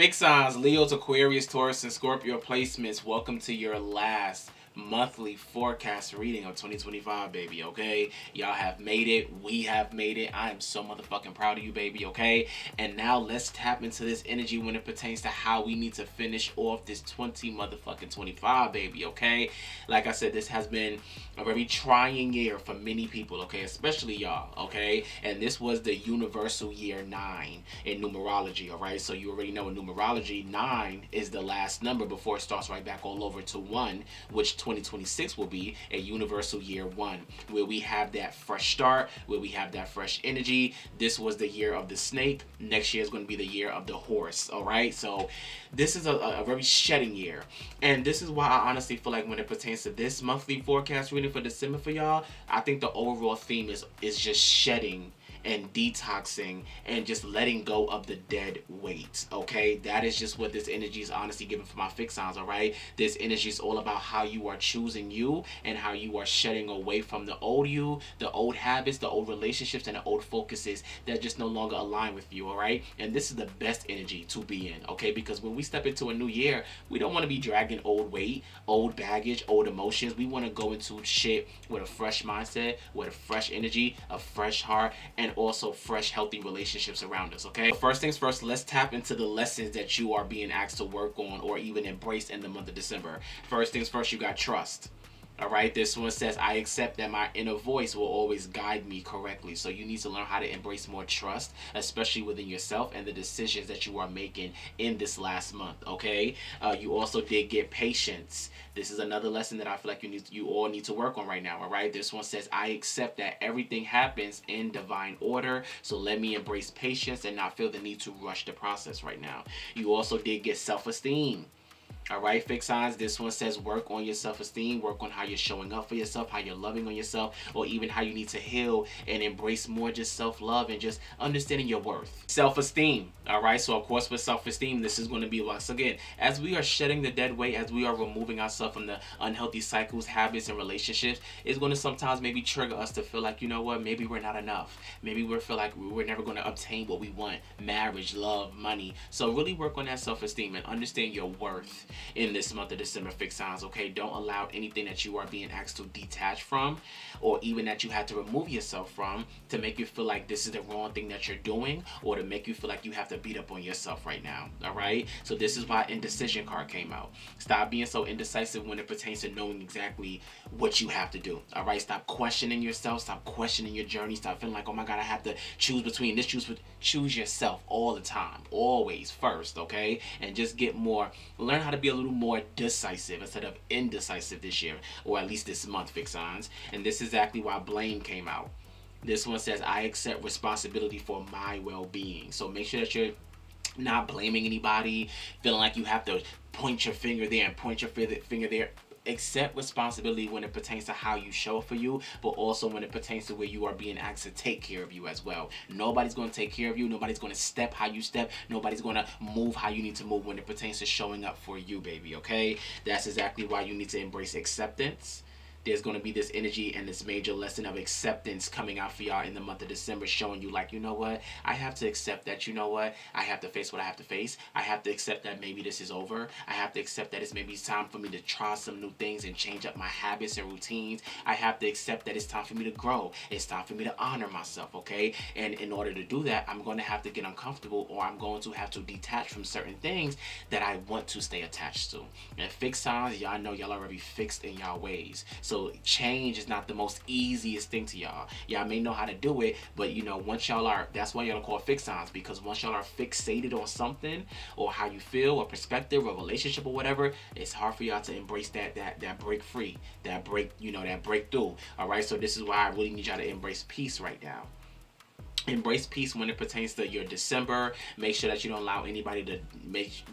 Fixed signs, Leos, Aquarius, Taurus, and Scorpio placements. Welcome to your last monthly forecast reading of 2025, baby, okay? Y'all have made it. We have made it. I am so motherfucking proud of you, baby, okay? And now let's tap into this energy when it pertains to how we need to finish off this 25, baby, okay? Like I said, this has been a very trying year for many people, okay? Especially y'all, okay? And this was the universal year 9 in numerology, all right? So you already know in numerology, 9 is the last number before it starts right back all over to 1, which 2026 will be a universal year 1, where we have that fresh start, where we have that fresh energy. This was the year of the snake. Next year is going to be the year of the horse, all right? So this is a very shedding year. And this is why I honestly feel like when it pertains to this monthly forecast reading for December for y'all, I think the overall theme is just shedding and detoxing and just letting go of the dead weight, okay? That is just what this energy is honestly giving for my fixed signs, all right? This energy is all about how you are choosing you and how you are shedding away from the old you, the old habits, the old relationships, and the old focuses that just no longer align with you, all right? And this is the best energy to be in, okay? Because when we step into a new year, we don't want to be dragging old weight, old baggage, old emotions. We want to go into shit with a fresh mindset, with a fresh energy, a fresh heart, and also fresh, healthy relationships around us, okay? First things first, let's tap into the lessons that you are being asked to work on or even embrace in the month of December. First things first, you got trust. All right, this one says, I accept that my inner voice will always guide me correctly. So you need to learn how to embrace more trust, especially within yourself and the decisions that you are making in this last month, okay? You also did get patience. This is another lesson that I feel like you all need to work on right now, all right? This one says, I accept that everything happens in divine order. So let me embrace patience and not feel the need to rush the process right now. You also did get self-esteem. All right, fixed signs. This one says work on your self-esteem, work on how you're showing up for yourself, how you're loving on yourself, or even how you need to heal and embrace more just self-love and just understanding your worth. Self-esteem. All right, so of course with self-esteem, this is going to be once again, as we are shedding the dead weight, as we are removing ourselves from the unhealthy cycles, habits, and relationships, it's going to sometimes maybe trigger us to feel like, you know what, maybe we're not enough. Maybe we feel like we're never going to obtain what we want, marriage, love, money. So really work on that self-esteem and understand your worth in this month of December, fixed signs, okay? Don't allow anything that you are being asked to detach from or even that you had to remove yourself from to make you feel like this is the wrong thing that you're doing or to make you feel like you have to beat up on yourself right now, all right? So this is why indecision card came out. Stop being so indecisive when it pertains to knowing exactly what you have to do, all right? Stop questioning yourself. Stop questioning your journey. Stop feeling like, oh my God, I have to choose between this. Choose yourself all the time, always first, okay? And just learn how to be a little more decisive instead of indecisive this year, or at least this month, fixed signs. And this is exactly why blame came out. This one says, I accept responsibility for my well-being. So make sure that you're not blaming anybody, feeling like you have to point your finger there and point your finger there. Accept responsibility when it pertains to how you show up for you, but also when it pertains to where you are being asked to take care of you as well. Nobody's going to take care of you. Nobody's going to step how you step. Nobody's going to move how you need to move when it pertains to showing up for you, baby, okay? That's exactly why you need to embrace acceptance. There's going to be this energy and this major lesson of acceptance coming out for y'all in the month of December, showing you like, you know what, I have to accept that, you know what, I have to face what I have to face. I have to accept that maybe this is over. I have to accept that it's maybe time for me to try some new things and change up my habits and routines. I have to accept that it's time for me to grow. It's time for me to honor myself, okay? And in order to do that, I'm going to have to get uncomfortable, or I'm going to have to detach from certain things that I want to stay attached to. And fixed signs, y'all know y'all already fixed in y'all ways. So change is not the most easiest thing to y'all. Y'all may know how to do it, but you know, that's why y'all are called fixed signs, because once y'all are fixated on something or how you feel or perspective or relationship or whatever, it's hard for y'all to embrace that break free, that breakthrough. All right, so this is why I really need y'all to embrace peace right now. Embrace peace when it pertains to your December. Make sure that you don't allow anybody to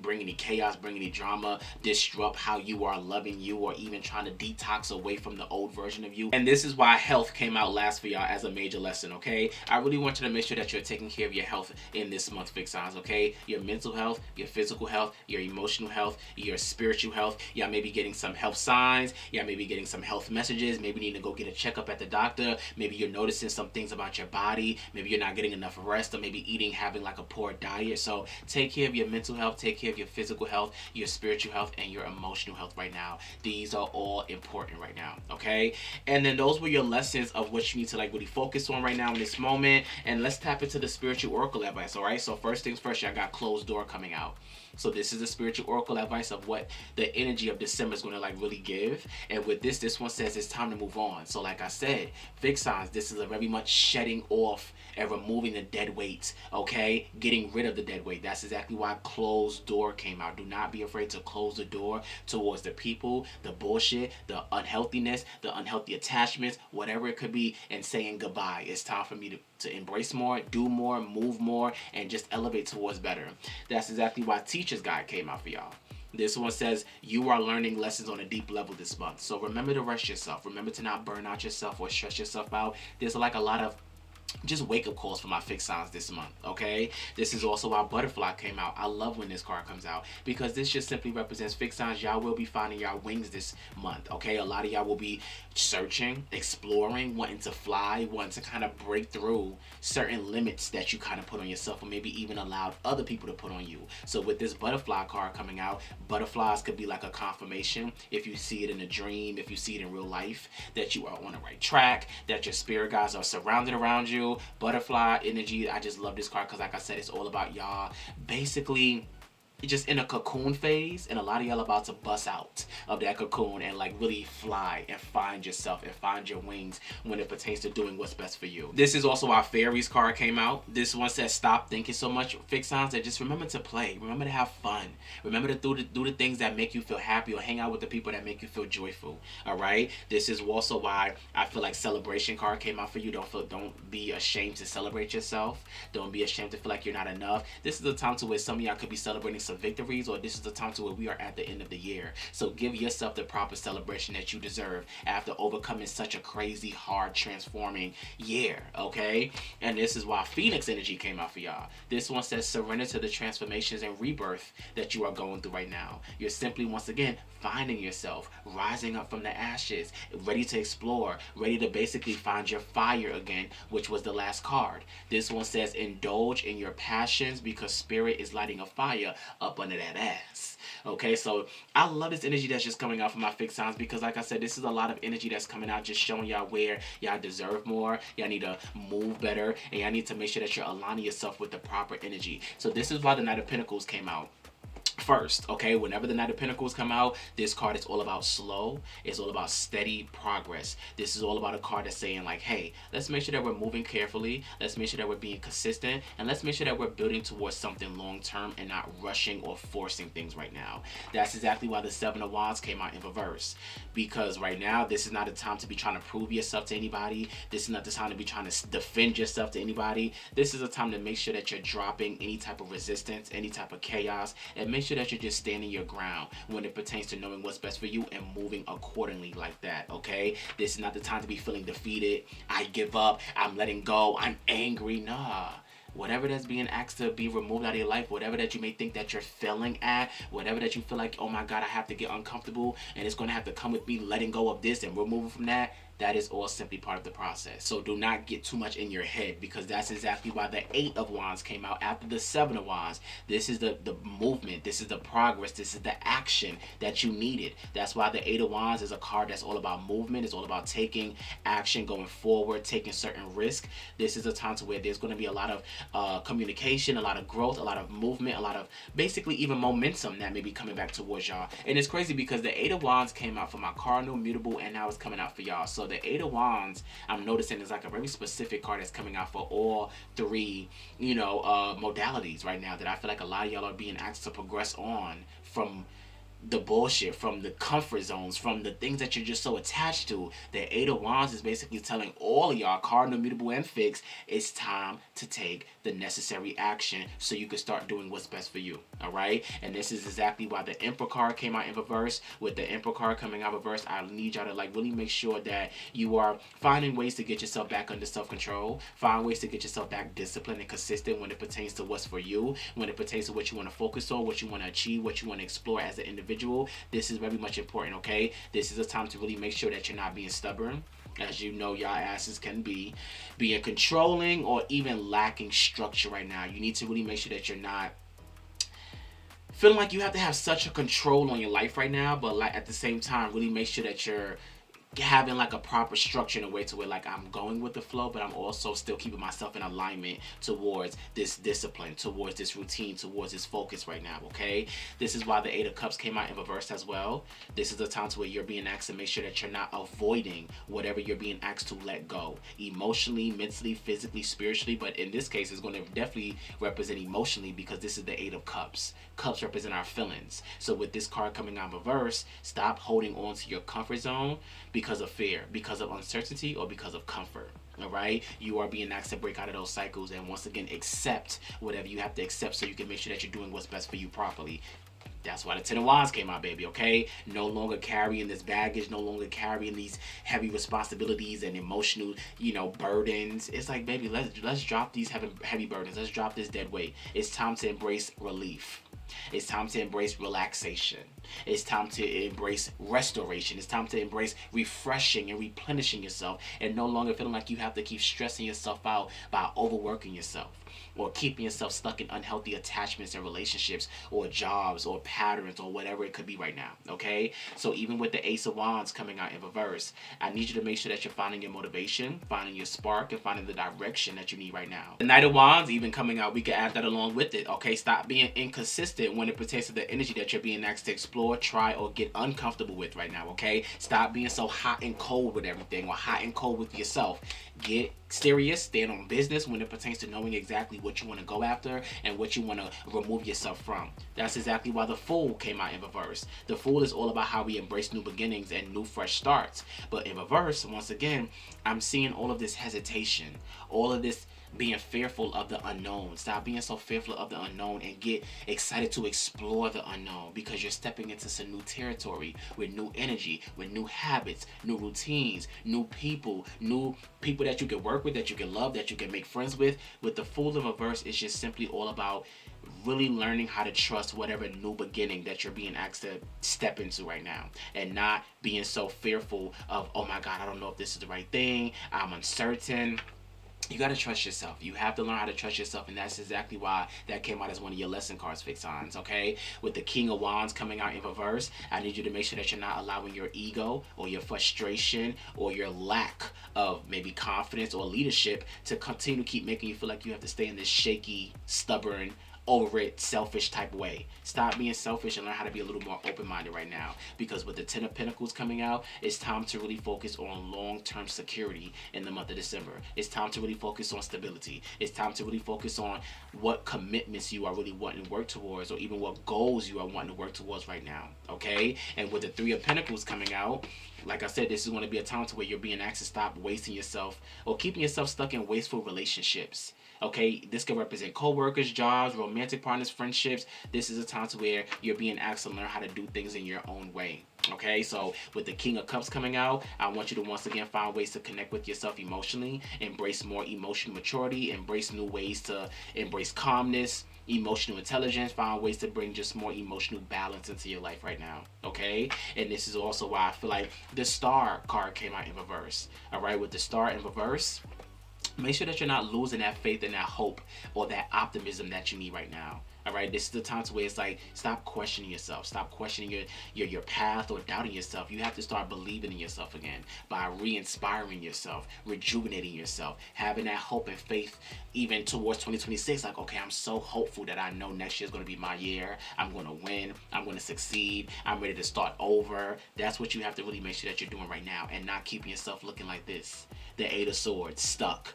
bring any chaos, bring any drama, disrupt how you are loving you, or even trying to detox away from the old version of you. And this is why health came out last for y'all as a major lesson, okay? I really want you to make sure that you're taking care of your health in this month, fixed signs, okay? Your mental health, your physical health, your emotional health, your spiritual health. Y'all may be getting some health signs. Y'all may be getting some health messages. Maybe you need to go get a checkup at the doctor. Maybe you're noticing some things about your body. Maybe you're not getting enough rest, or maybe having like a poor diet. So take care of your mental health, take care of your physical health, your spiritual health, and your emotional health right now. These are all important right now, okay? And then those were your lessons of what you need to like really focus on right now in this moment. And let's tap into the spiritual oracle advice, all right? So first things first, y'all got closed door coming out. So this is the spiritual oracle advice of what the energy of December is going to like really give. And with this one says it's time to move on. So like I said, fixed signs, this is a very much shedding off and removing the dead weight, okay? Getting rid of the dead weight. That's exactly why closed door came out. Do not be afraid to close the door towards the people, the bullshit, the unhealthiness, the unhealthy attachments, whatever it could be, and saying goodbye. It's time for me to embrace more, do more, move more, and just elevate towards better. That's exactly why Teacher's Guide came out for y'all. This one says you are learning lessons on a deep level this month. So remember to rest yourself. Remember to not burn out yourself or stress yourself out. There's like a lot of just wake up calls for my fixed signs this month, okay? This is also why Butterfly came out. I love when this card comes out because this just simply represents fixed signs. Y'all will be finding y'all wings this month, okay? A lot of y'all will be searching, exploring, wanting to fly, wanting to kind of break through certain limits that you kind of put on yourself, or maybe even allowed other people to put on you. So with this Butterfly card coming out, butterflies could be like a confirmation if you see it in a dream, if you see it in real life, that you are on the right track, that your spirit guides are surrounded around you. Butterfly energy, I just love this card because like I said, it's all about y'all basically just in a cocoon phase, and a lot of y'all about to bust out of that cocoon and like really fly and find yourself and find your wings when it pertains to doing what's best for you. This is also our fairies card came out. This one says stop thinking so much, fixed signs, and just remember to play, remember to have fun, remember to do the things that make you feel happy, or hang out with the people that make you feel joyful. All right, this is also why I feel like celebration card came out for you. Don't be ashamed to celebrate yourself. Don't be ashamed to feel like you're not enough. This is a time to where some of y'all could be celebrating some victories, or this is the time to where we are at the end of the year. So give yourself the proper celebration that you deserve after overcoming such a crazy, hard, transforming year, okay? And this is why Phoenix energy came out for y'all. This one says surrender to the transformations and rebirth that you are going through right now. You're simply, once again, finding yourself, rising up from the ashes, ready to explore, ready to basically find your fire again, which was the last card. This one says indulge in your passions because spirit is lighting a fire up under that ass. Okay, so I love this energy that's just coming out from my fixed signs because like I said, this is a lot of energy that's coming out just showing y'all where y'all deserve more, y'all need to move better, and y'all need to make sure that you're aligning yourself with the proper energy. So this is why the Knight of Pentacles came out first, okay? Whenever the Knight of Pentacles come out, this card is all about slow. It's all about steady progress. This is all about a card that's saying like, hey, let's make sure that we're moving carefully. Let's make sure that we're being consistent. And let's make sure that we're building towards something long-term and not rushing or forcing things right now. That's exactly why the Seven of Wands came out in reverse. Because right now, this is not a time to be trying to prove yourself to anybody. This is not the time to be trying to defend yourself to anybody. This is a time to make sure that you're dropping any type of resistance, any type of chaos, and make sure that you're just standing your ground when it pertains to knowing what's best for you and moving accordingly like that, okay? This is not the time to be feeling defeated. I give up. I'm letting go. I'm angry. Nah. Whatever that's being asked to be removed out of your life, whatever that you may think that you're failing at, whatever that you feel like, oh my God, I have to get uncomfortable and it's going to have to come with me letting go of this and removing from that, that is all simply part of the process. So do not get too much in your head because that's exactly why the Eight of Wands came out after the Seven of Wands. This is the movement. This is the progress. This is the action that you needed. That's why the Eight of Wands is a card that's all about movement. It's all about taking action, going forward, taking certain risk. This is a time to where there's going to be a lot of communication, a lot of growth, a lot of movement, a lot of basically even momentum that may be coming back towards y'all. And it's crazy because the Eight of Wands came out for my cardinal, mutable, and now it's coming out for y'all. So the Eight of Wands, I'm noticing, is like a very specific card that's coming out for all three, modalities right now that I feel like a lot of y'all are being asked to progress on from the bullshit, from the comfort zones, from the things that you're just so attached to. The Eight of Wands is basically telling all of y'all, cardinal, mutable, and fixed, it's time to take the necessary action so you can start doing what's best for you, all right? And this is exactly why the Emperor card came out in reverse. With the Emperor card coming out reverse, I need y'all to like really make sure that you are finding ways to get yourself back under self-control, find ways to get yourself back disciplined and consistent when it pertains to what's for you, when it pertains to what you want to focus on, what you want to achieve, what you want to explore as an individual. This is very much important, okay? This is a time to really make sure that you're not being stubborn. As you know, y'all asses can be being controlling or even lacking structure right now. You need to really make sure that you're not feeling like you have to have such a control on your life right now, but like at the same time, really make sure that you're having like a proper structure in a way to where like I'm going with the flow, but I'm also still keeping myself in alignment towards this discipline, towards this routine, towards this focus right now. Okay, this is why the Eight of Cups came out in reverse as well. This is the time to where you're being asked to make sure that you're not avoiding whatever you're being asked to let go, emotionally, mentally, physically, spiritually. But in this case, it's going to definitely represent emotionally because this is the Eight of Cups. Cups represent our feelings. So with this card coming out in reverse, stop holding on to your comfort zone because of fear, because of uncertainty, or because of comfort. All right, you are being asked to break out of those cycles and once again accept whatever you have to accept so you can make sure that you're doing what's best for you properly. That's why the Ten of Wands came out, baby, okay? No longer carrying this baggage, no longer carrying these heavy responsibilities and emotional, burdens. It's like, baby, let's drop these heavy burdens. Let's drop this dead weight. It's time to embrace relief. It's time to embrace relaxation. It's time to embrace restoration. It's time to embrace refreshing and replenishing yourself and no longer feeling like you have to keep stressing yourself out by overworking yourself or keeping yourself stuck in unhealthy attachments and relationships or jobs or patterns or whatever it could be right now, okay? So even with the Ace of Wands coming out in reverse, I need you to make sure that you're finding your motivation, finding your spark, and finding the direction that you need right now. The Knight of Wands even coming out, we can add that along with it, okay? Stop being inconsistent when it pertains to the energy that you're being asked to explore, try, or get uncomfortable with right now, okay? Stop being so hot and cold with everything or hot and cold with yourself. Get serious, stand on business when it pertains to knowing exactly what you want to go after and what you want to remove yourself from. That's exactly why the Fool came out in reverse. The Fool is all about how we embrace new beginnings and new fresh starts. But in reverse, once again, I'm seeing all of this hesitation, all of this being fearful of the unknown. Stop being so fearful of the unknown and get excited to explore the unknown because you're stepping into some new territory with new energy, with new habits, new routines, new people that you can work with, that you can love, that you can make friends with. With the Fool in reverse, it's just simply all about really learning how to trust whatever new beginning that you're being asked to step into right now and not being so fearful of, oh my God, I don't know if this is the right thing, I'm uncertain. You got to trust yourself. You have to learn how to trust yourself, and that's exactly why that came out as one of your lesson cards, Fixons, okay? With the King of Wands coming out in reverse, I need you to make sure that you're not allowing your ego or your frustration or your lack of maybe confidence or leadership to continue to keep making you feel like you have to stay in this shaky, stubborn, over it, selfish type way. Stop being selfish and learn how to be a little more open-minded right now. Because with the Ten of Pentacles coming out, it's time to really focus on long-term security in the month of December. It's time to really focus on stability. It's time to really focus on what commitments you are really wanting to work towards or even what goals you are wanting to work towards right now. Okay? And with the Three of Pentacles coming out, like I said, this is going to be a time to where you're being asked to stop wasting yourself or keeping yourself stuck in wasteful relationships. Okay, this can represent co-workers, jobs, romantic partners, friendships. This is a time to where you're being asked to learn how to do things in your own way. Okay, so with the King of Cups coming out, I want you to once again find ways to connect with yourself emotionally, embrace more emotional maturity, embrace new ways to embrace calmness, emotional intelligence, find ways to bring just more emotional balance into your life right now. Okay, and this is also why I feel like the Star card came out in reverse. All right, with the Star in reverse, make sure that you're not losing that faith and that hope or that optimism that you need right now. All right, this is the time to where it's like, stop questioning yourself. Stop questioning your path or doubting yourself. You have to start believing in yourself again by re-inspiring yourself, rejuvenating yourself, having that hope and faith even towards 2026. Like, okay, I'm so hopeful that I know next year is going to be my year. I'm going to win. I'm going to succeed. I'm ready to start over. That's what you have to really make sure that you're doing right now and not keeping yourself looking like this. The Eight of Swords, stuck.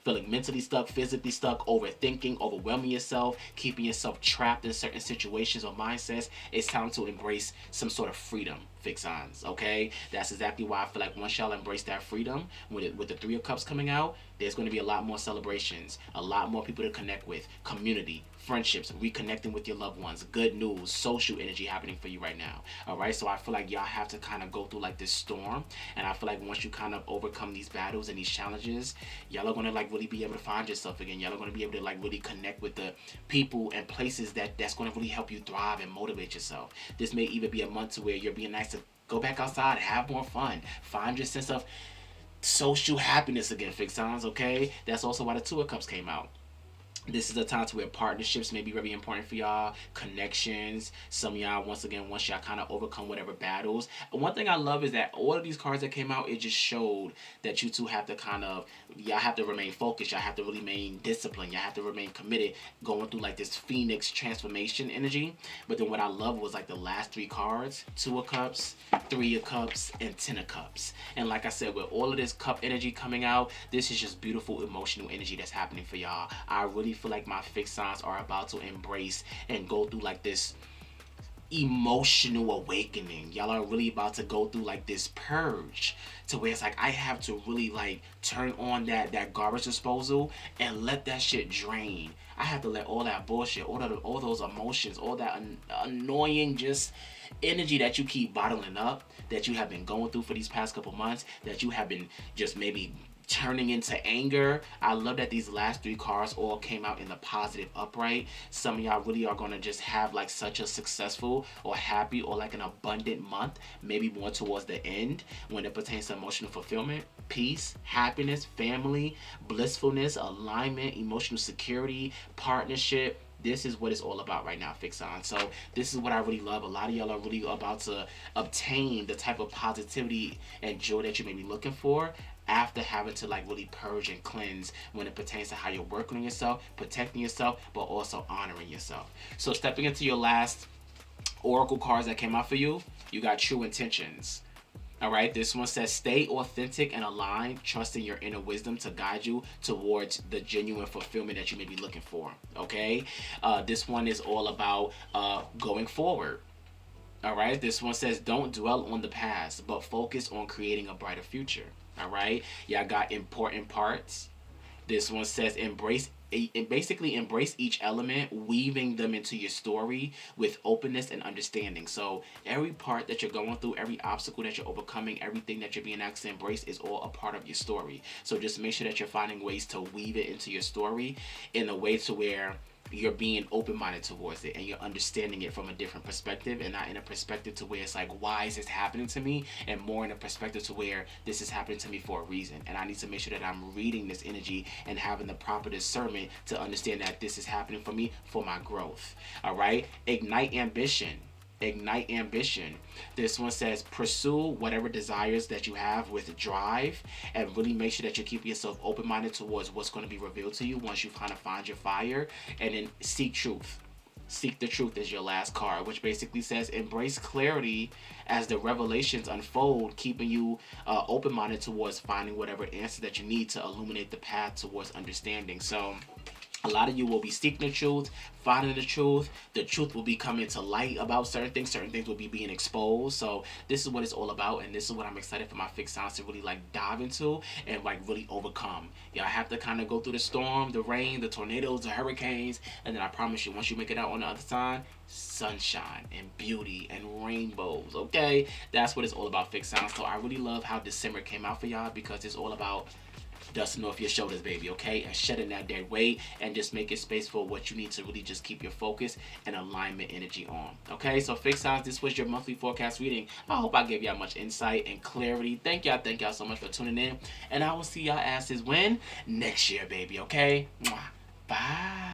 Feeling mentally stuck, physically stuck, overthinking, overwhelming yourself, keeping yourself trapped in certain situations or mindsets. It's time to embrace some sort of freedom, Fixons, okay? That's exactly why I feel like once y'all embrace that freedom, with the Three of Cups coming out, there's going to be a lot more celebrations, a lot more people to connect with, community, friendships, reconnecting with your loved ones, good news, social energy happening for you right now. All right, so I feel like y'all have to kind of go through like this storm, and I feel like once you kind of overcome these battles and these challenges, y'all are going to like really be able to find yourself again. Y'all are going to be able to like really connect with the people and places that's going to really help you thrive and motivate yourself. This may even be a month to where you're being nice to go back outside, have more fun, find your sense of social happiness again, fixed signs, okay? That's also why the Two of Cups came out. This is a time to where partnerships may be very important for y'all, connections. Some of y'all, once again, once y'all kind of overcome whatever battles. And one thing I love is that all of these cards that came out, it just showed that you two have to kind of, y'all have to remain focused. Y'all have to remain disciplined. Y'all have to remain committed, going through like this phoenix transformation energy. But then what I love was like the last three cards: Two of Cups, Three of Cups, and Ten of Cups. And like I said, with all of this cup energy coming out, this is just beautiful emotional energy that's happening for y'all. I really feel like my fixed signs are about to embrace and go through like this emotional awakening. Y'all are really about to go through like this purge to where it's like I have to really like turn on that garbage disposal and let that shit drain. I have to let all that bullshit, all those emotions, all that annoying just energy that you keep bottling up, that you have been going through for these past couple months, that you have been just maybe turning into anger. I love that these last three cards all came out in the positive upright. Some of y'all really are going to just have like such a successful or happy or like an abundant month, maybe more towards the end when it pertains to emotional fulfillment, peace, happiness, family, blissfulness, alignment, emotional security, partnership. This is what it's all about right now, fix on. So this is what I really love. A lot of y'all are really about to obtain the type of positivity and joy that you may be looking for after having to like really purge and cleanse when it pertains to how you're working on yourself, protecting yourself, but also honoring yourself. So stepping into your last oracle cards that came out for you, you got True Intentions. All right, this one says stay authentic and aligned, trusting your inner wisdom to guide you towards the genuine fulfillment that you may be looking for. Okay, this one is all about going forward. All right, this one says don't dwell on the past, but focus on creating a brighter future. All right, y'all got important parts. This one says basically embrace each element, weaving them into your story with openness and understanding. So every part that you're going through, every obstacle that you're overcoming, everything that you're being asked to embrace is all a part of your story. So just make sure that you're finding ways to weave it into your story in a way to where you're being open-minded towards it and you're understanding it from a different perspective, and not in a perspective to where it's like, why is this happening to me, and more in a perspective to where this is happening to me for a reason, and I need to make sure that I'm reading this energy and having the proper discernment to understand that this is happening for me for my growth. All right, ignite ambition. Ignite ambition. This one says pursue whatever desires that you have with drive, and really make sure that you keep yourself open-minded towards what's going to be revealed to you once you kind of find your fire. And then seek truth. Seek the truth is your last card, which basically says embrace clarity as the revelations unfold, keeping you open-minded towards finding whatever answer that you need to illuminate the path towards understanding. So a lot of you will be seeking the truth, finding the truth. The truth will be coming to light about certain things. Certain things will be being exposed. So this is what it's all about, and this is what I'm excited for my fixed signs to really like dive into and like really overcome. Y'all have to kind of go through the storm, the rain, the tornadoes, the hurricanes, and then I promise you, once you make it out on the other side, sunshine and beauty and rainbows. Okay, that's what it's all about, fixed signs. So I really love how December came out for y'all, because it's all about dusting off your shoulders, baby, okay? And shedding that dead weight and just making space for what you need to really just keep your focus and alignment energy on, okay? So fixed signs, this was your monthly forecast reading. I hope I gave y'all much insight and clarity. Thank y'all so much for tuning in, and I will see y'all asses when? Next year, baby, okay? Mwah. Bye.